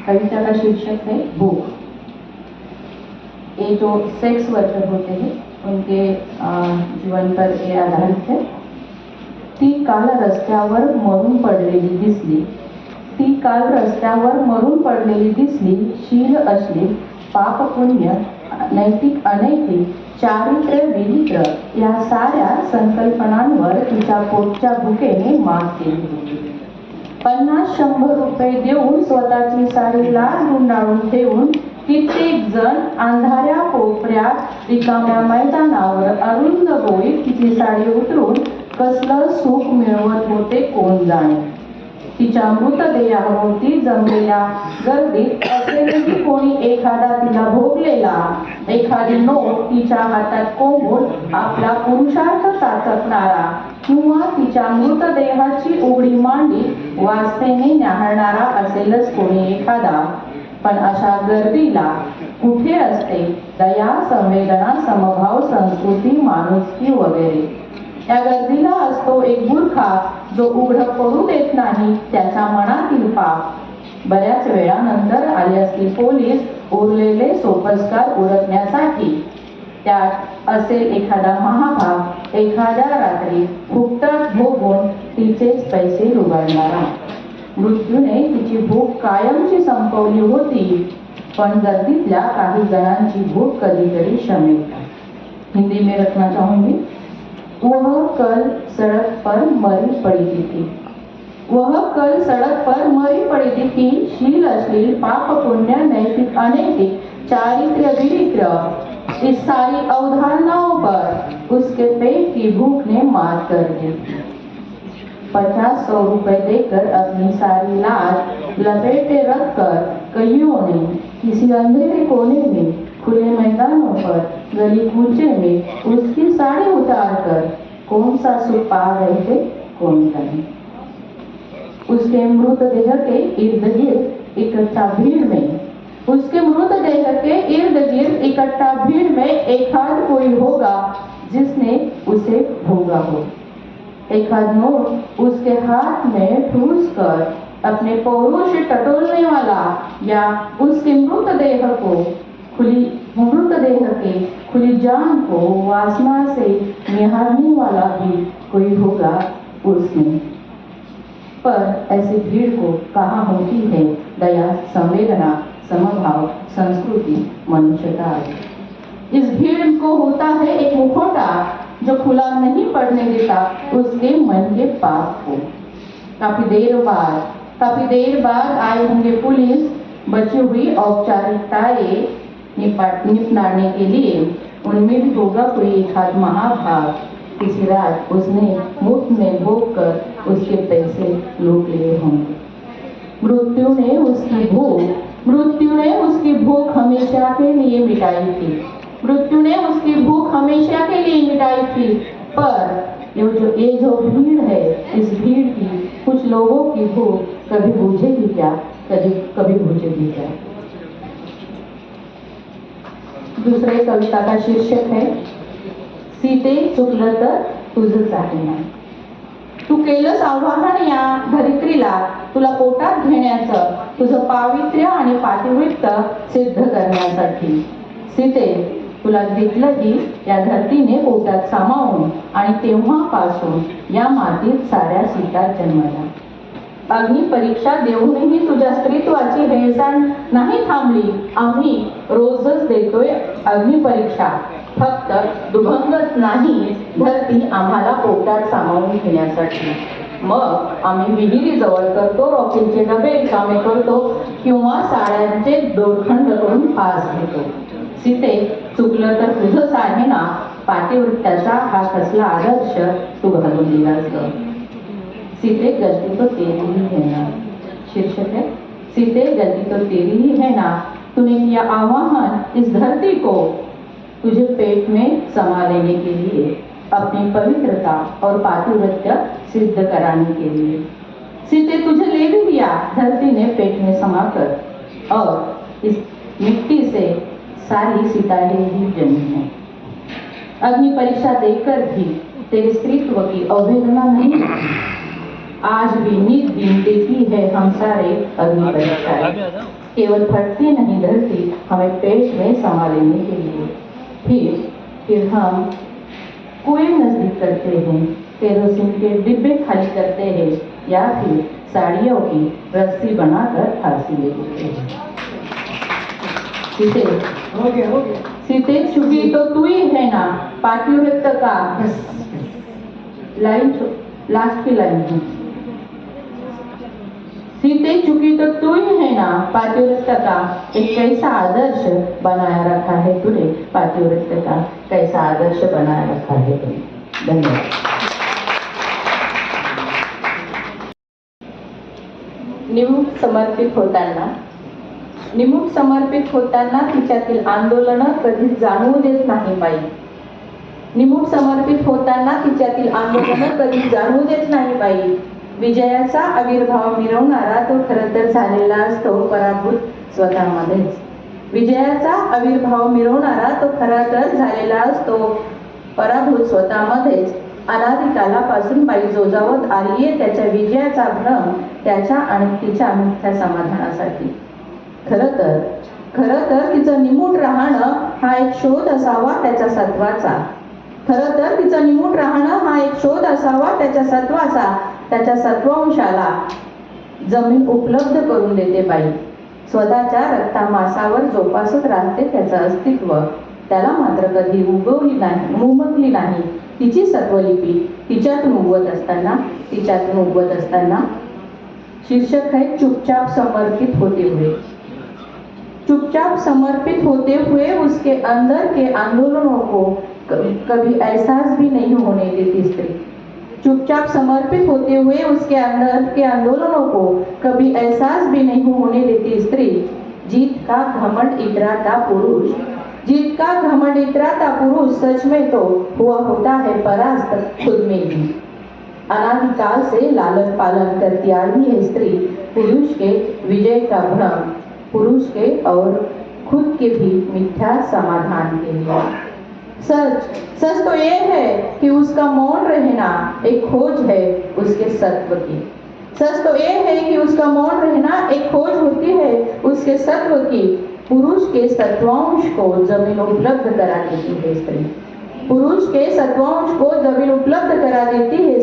कविता का शीर्षक है भूख। ये जो सेक्स वर्कर होते हैं उनके जीवन पर ये आधारित है। ती काल रस्त्यावर मरून पडलेली दिसली, ती काल रस्त्यावर मरून पडलेली दिसली, शील अश्लील पाप पुण्य नैतिक अनैतिक चारित्र्य विचित्र या साऱ्या संकल्पनांवर तिच्या पोटच्या भुकेने मात केली होती। 50-100 रुपये देऊन स्वतःची साडी लाल गुंडाळून ठेवून कित्येक जण अंधाऱ्या कोपऱ्यात रिकाम्या मैदानावर अरुंद बोळीत तिची साडी उतरून कसलं सुख मिळवत होते कोण जाणे। तिच्या मृतदेहाभोवती जमलेल्या गर्दीत असेलही कोणी एखादा तिला भोगलेला, एखादी नोट तिच्या हातात कोंबून आपला पुरुषार्थ चाचपणारा किंवा तिच्या मृतदेहाची उघडी मांडी वासनेने न्याहाळणारा असेलच कोणी एखादा। पण अशा गर्दीला कुठे असते दया, संवेदना, समभाव, संस्कृती, माणुसकी वगैरे। या गर्दीला असतो एक मूर्खा जो उघड पडू देत नाही त्याच्या मनातील पाप। बऱ्याच वेळानंतर आले असतील पोलीस उरलेले सोपस्कार उरकण्यासाठी। त्यात असेल एखादा महाभाग, एखाद्या रात्री फुकटात भोगून तिचेच पैसे लुबाडणारा। मृत्यूने तिची भूक कायमची संपवली होती, पण गर्दीतल्या काही जणांची भूक कधीतरी शमेल। हिंदी में रखना चाहूंगी। वह कल सड़क पर मरी पड़ी थी, वह कल सड़क पर मरी पड़ी थी, शील अश्लील पाप पुण्य नैतिक अनैतिक चारित्र्य विचित्र इस सारी अवधारणाओं पर उसके पेट की भूख ने मात कर दी। 50-100 रुपए देकर अपनी सारी लाज लपेटे रखकर कईयों ने किसी अंधेरे कोने में, खुले मैदानों पर, गली कूचे में उसकी साड़ी उतारकर कौन सा सुख पा रहे थे कौन जाने। उसके मृतदेह के इर्द गिर्द इकट्ठा भीड़ में, उसके मृतदेह के इर्द गिर्द इकट्ठा भीड़ में एकाध कोई होगा जिसने उसे भोगा हो। एकाध नोट उसके हाथ में ठूस कर अपने पौरुष टटोलने वाला या उसके मृतदेह के खुली जान को वासना से निहारने वाला भी कोई होगा उसमें। पर ऐसी भीड़ को कहाँ होती है दया, संवेदना, समभाव, संस्कृति, मनुष्यता। इस भीड़ को होता है एक मुखौटा जो खुला नहीं पड़ने देता उसके मन के पाप को। काफी देर बाद आए होंगे पुलिस बची हुई औपचारिकताएं निपटाने के लिए। उनमें भी होगा कोई एक आध महाभाग, किसी रात उसने मुफ्त में भोग कर उसके पैसे लूट लिए होंगे। मृत्यु ने उसकी भूख हमेशा के लिए मिटाई थी, मृत्यु ने उसकी भूख हमेशा के लिए मिटाई थी। पर ये जो भीड़ है, इस भीड़ की कुछ लोगों की भूख कभी बुझेगी क्या, कभी बुझेगी क्या। दूसरे कविता का शीर्षक है सीते चुकलं तर तुझंच आहे ना। तू केलंस आव्हान या धरित्रीला तुला पोटात घेण्याचं, तुझं पावित्र्य आणि पातिवृत्य सिद्ध करण्यासाठी। सीते, तुला घेतलंही या धरतीने पोटात सामावून आणि तेव्हापासून या मातीत साऱ्या सीता जन्मल्या। अग्नी परीक्षा देऊनही तुझ्या स्त्रीत्वाची हेळसांड नाही थांबली। आम्ही रोजच देतोय अग्नी परीक्षा, फक्त दुभंगच नाही, धरती आम्हाला पोटात सामावून घेण्यासाठी। मग आम्ही विहिरी जवळ करतो, रॉकेलचे डबे रिकामे करतो किंवा साड्यांचे दोरखंड करून फास घेतो। सीते, चुकलं तर तुझंच आहे ना, पातिवृत्याचा हा कसला आदर्श तू घालून दिलास ग। सीते, गलती तो तेरी ही है ना। शीर्षक है सीते, गलती तो तेरी ही है ना। तूने किया आह्वान इस धरती को तुझे पेट में समा लेने के लिए, अपनी पवित्रता और पातिवृत्य सिद्ध कराने के लिए। सीते, तुझे ले भी लिया धरती ने पेट में समाकर, और इस मिट्टी से सारी सितारें भी जमी हैं। अग्नि परीक्षा देकर भी तेरे स्त्रीत्व की अवहेलना नहीं, आज भी नित दिन देती है हम सारे अग्नि परीक्षाएं। केवल फटती नहीं धरती हमें पेट में समा लेने के लिए। फिर हम कुएं नजदीक करते हैं, केरोसिन के डिब्बे खाली करते हैं या फिर साड़ियों की रस्सी बनाकर फांसी ले लेते हैं। सीते चुकी तो तू ही है ना, पातिव्रत्य का लाइन, लास्ट की लाइन है। सीते चुकी तो तू ही है ना, पातिव्रत्य का एक कैसा आदर्श बनाया रखा है तूने, पातिव्रत्य का कैसा आदर्श बनाया रखा है तूने। धन्यवाद। निमूट समर्पित होताना तिच्यातील आंदोलन कधीच जाणवू देत नाही बाई। निमूट समर्पित होताना तिच्यातील आंदोलन कधीच जाणवू देत नाही बाई। विजयाचा आविर्भाव मिरवणारा तो खरं तर झालेला असतो पराभूत स्वतःमध्येच। विजयाचा आविर्भाव मिरवणारा तो खरा तर झालेला असतो पराभूत स्वतःमध्येच। अनादी कालापासून बाई जोजावत आलीये त्याच्या विजयाचा भ्रम, त्याच्या आणि तिच्या मिथ्या समाधानासाठी। खरं तर तिचं निमूट राहणं हा एक शोध असावा त्याच्या सत्वाचा। खरं तर तिचं निमूट राहणं हा एक शोध असावा त्याच्या सत्वाचा। त्याच्या सत्वांशाला जमीन उपलब्ध करून देते बाई। स्वतःच्या रक्तामासावर जोपासत राहते त्याचं अस्तित्व, त्याला मात्र कधी उमगली नाही तिची सत्वलिपी तिच्यातून उगवत असताना। शीर्षक है चुपचाप समर्पित होते हुए। चुपचाप समर्पित होते हुए उसके अंदर के आंदोलनों को कभी एहसास भी नहीं होने देती स्त्री। चुपचाप समर्पित होते हुए उसके अंदर के आंदोलनों को कभी एहसास भी नहीं होने देती स्त्री। जीत का घमंड इतराता पुरुष सच में तो हुआ होता है परास्त खुद में भी। अनादिकाल से लालन पालन करती आ रही है स्त्री पुरुष के विजय का भ्रम, पुरुष के और खुद के भी मिथ्या समाधान के लिए। सच तो ये है कि उसका मौन रहना एक खोज है उसके सत्व की। सच तो ये है कि उसका मौन रहना एक खोज होती है उसके सत्व की। पुरुष के सत्वांश को जमीन उपलब्ध करा देती है स्त्री। पुरुष के सत्वांश को जमीन उपलब्ध करा देती है।